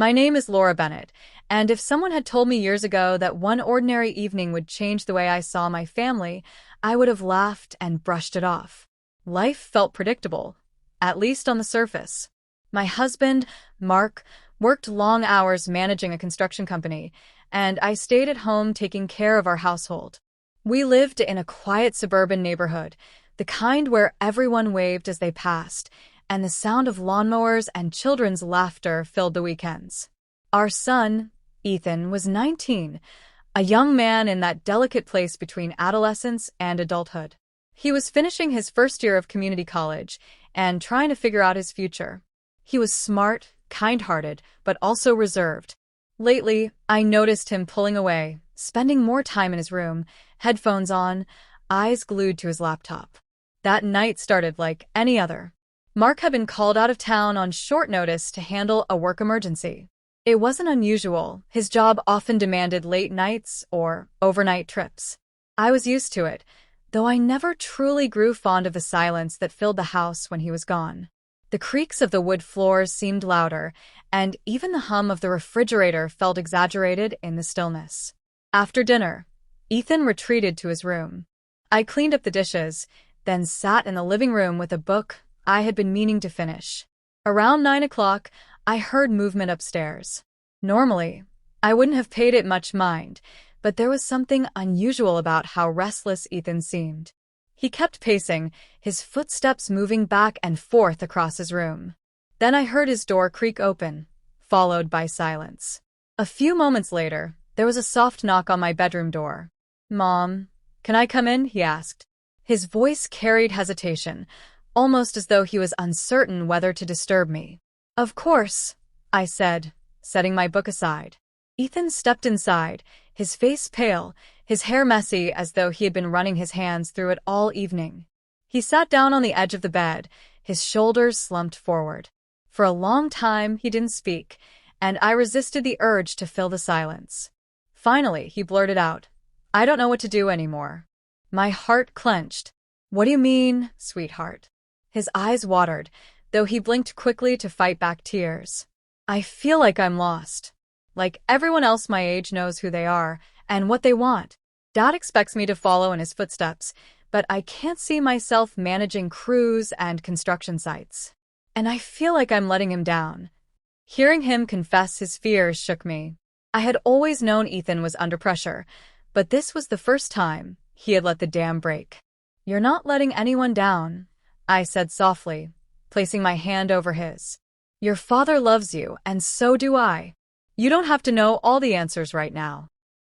My name is Laura Bennett, and if someone had told me years ago that one ordinary evening would change the way I saw my family, I would have laughed and brushed it off. Life felt predictable, at least on the surface. My husband, Mark, worked long hours managing a construction company, and I stayed at home taking care of our household. We lived in a quiet suburban neighborhood, the kind where everyone waved as they passed, and the sound of lawnmowers and children's laughter filled the weekends. Our son, Ethan, was 19, a young man in that delicate place between adolescence and adulthood. He was finishing his first year of community college and trying to figure out his future. He was smart, kind-hearted, but also reserved. Lately, I noticed him pulling away, spending more time in his room, headphones on, eyes glued to his laptop. That night started like any other. Mark had been called out of town on short notice to handle a work emergency. It wasn't unusual. His job often demanded late nights or overnight trips. I was used to it, though I never truly grew fond of the silence that filled the house when he was gone. The creaks of the wood floors seemed louder, and even the hum of the refrigerator felt exaggerated in the stillness. After dinner, Ethan retreated to his room. I cleaned up the dishes, then sat in the living room with a book I had been meaning to finish. Around 9 o'clock, I heard movement upstairs. Normally, I wouldn't have paid it much mind, but there was something unusual about how restless Ethan seemed. He kept pacing, his footsteps moving back and forth across his room. Then I heard his door creak open, followed by silence. A few moments later, there was a soft knock on my bedroom door. "Mom, can I come in?" he asked. His voice carried hesitation, almost as though he was uncertain whether to disturb me. "Of course," I said, setting my book aside. Ethan stepped inside, his face pale, his hair messy as though he had been running his hands through it all evening. He sat down on the edge of the bed, his shoulders slumped forward. For a long time, he didn't speak, and I resisted the urge to fill the silence. Finally, he blurted out, "I don't know what to do anymore." My heart clenched. "What do you mean, sweetheart?" His eyes watered, though he blinked quickly to fight back tears. "I feel like I'm lost. Like everyone else my age knows who they are and what they want. Dad expects me to follow in his footsteps, but I can't see myself managing crews and construction sites. And I feel like I'm letting him down." Hearing him confess his fears shook me. I had always known Ethan was under pressure, but this was the first time he had let the dam break. "You're not letting anyone down," I said softly, placing my hand over his. "Your father loves you, and so do I. You don't have to know all the answers right now."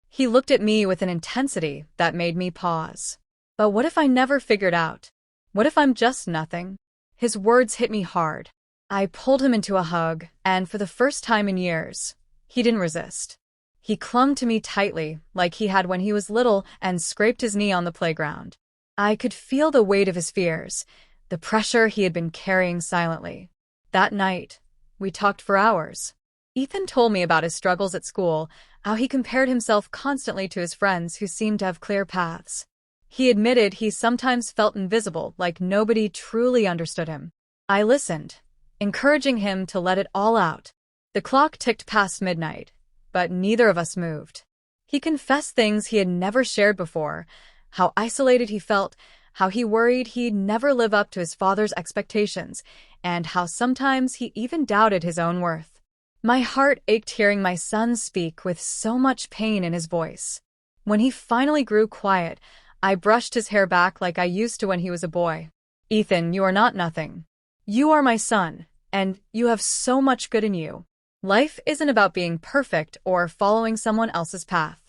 He looked at me with an intensity that made me pause. "But what if I never figured out? What if I'm just nothing?" His words hit me hard. I pulled him into a hug, and for the first time in years, he didn't resist. He clung to me tightly, like he had when he was little, and scraped his knee on the playground. I could feel the weight of his fears, the pressure he had been carrying silently. That night, we talked for hours. Ethan told me about his struggles at school, how he compared himself constantly to his friends who seemed to have clear paths. He admitted he sometimes felt invisible, like nobody truly understood him. I listened, encouraging him to let it all out. The clock ticked past midnight, but neither of us moved. He confessed things he had never shared before, how isolated he felt, how he worried he'd never live up to his father's expectations, and how sometimes he even doubted his own worth. My heart ached hearing my son speak with so much pain in his voice. When he finally grew quiet, I brushed his hair back like I used to when he was a boy. "Ethan, you are not nothing. You are my son, and you have so much good in you. Life isn't about being perfect or following someone else's path.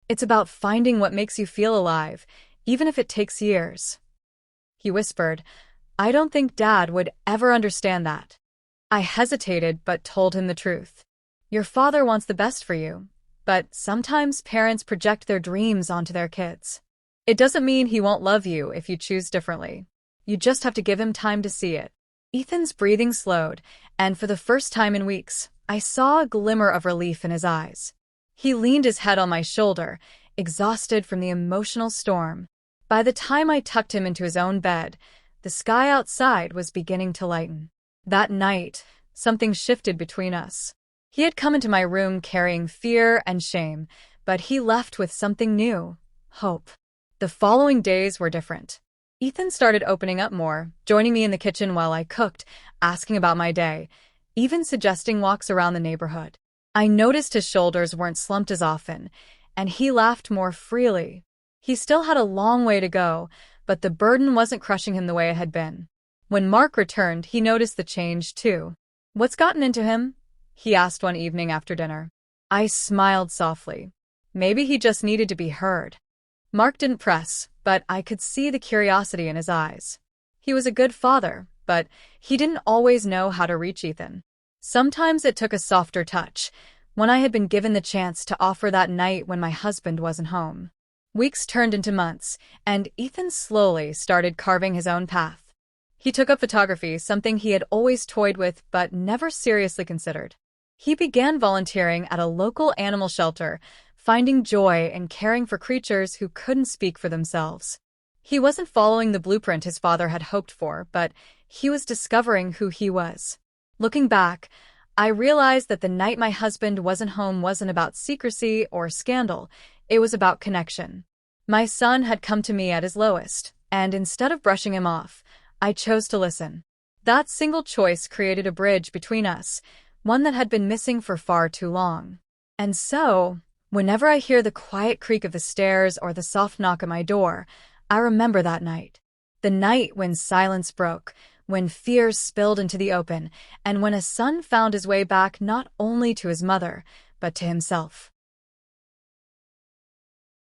It's about finding what makes you feel alive, even if it takes years." He whispered, "I don't think Dad would ever understand that." I hesitated but told him the truth. "Your father wants the best for you, but sometimes parents project their dreams onto their kids. It doesn't mean he won't love you if you choose differently. You just have to give him time to see it." Ethan's breathing slowed, and for the first time in weeks, I saw a glimmer of relief in his eyes. He leaned his head on my shoulder, exhausted from the emotional storm. By the time I tucked him into his own bed, the sky outside was beginning to lighten. That night, something shifted between us. He had come into my room carrying fear and shame, but he left with something new: hope. The following days were different. Ethan started opening up more, joining me in the kitchen while I cooked, asking about my day, even suggesting walks around the neighborhood. I noticed his shoulders weren't slumped as often, and he laughed more freely. He still had a long way to go, but the burden wasn't crushing him the way it had been. When Mark returned, he noticed the change too. "What's gotten into him?" he asked one evening after dinner. I smiled softly. Maybe he just needed to be heard. Mark didn't press, but I could see the curiosity in his eyes. He was a good father, but he didn't always know how to reach Ethan. Sometimes it took a softer touch, when I had been given the chance to offer that night when my husband wasn't home. Weeks turned into months, and Ethan slowly started carving his own path. He took up photography, something he had always toyed with but never seriously considered. He began volunteering at a local animal shelter, finding joy in caring for creatures who couldn't speak for themselves. He wasn't following the blueprint his father had hoped for, but he was discovering who he was. Looking back, I realized that the night my husband wasn't home wasn't about secrecy or scandal, it was about connection. My son had come to me at his lowest, and instead of brushing him off, I chose to listen. That single choice created a bridge between us, one that had been missing for far too long. And so, whenever I hear the quiet creak of the stairs or the soft knock at my door, I remember that night. The night when silence broke, when fears spilled into the open, and when a son found his way back not only to his mother, but to himself.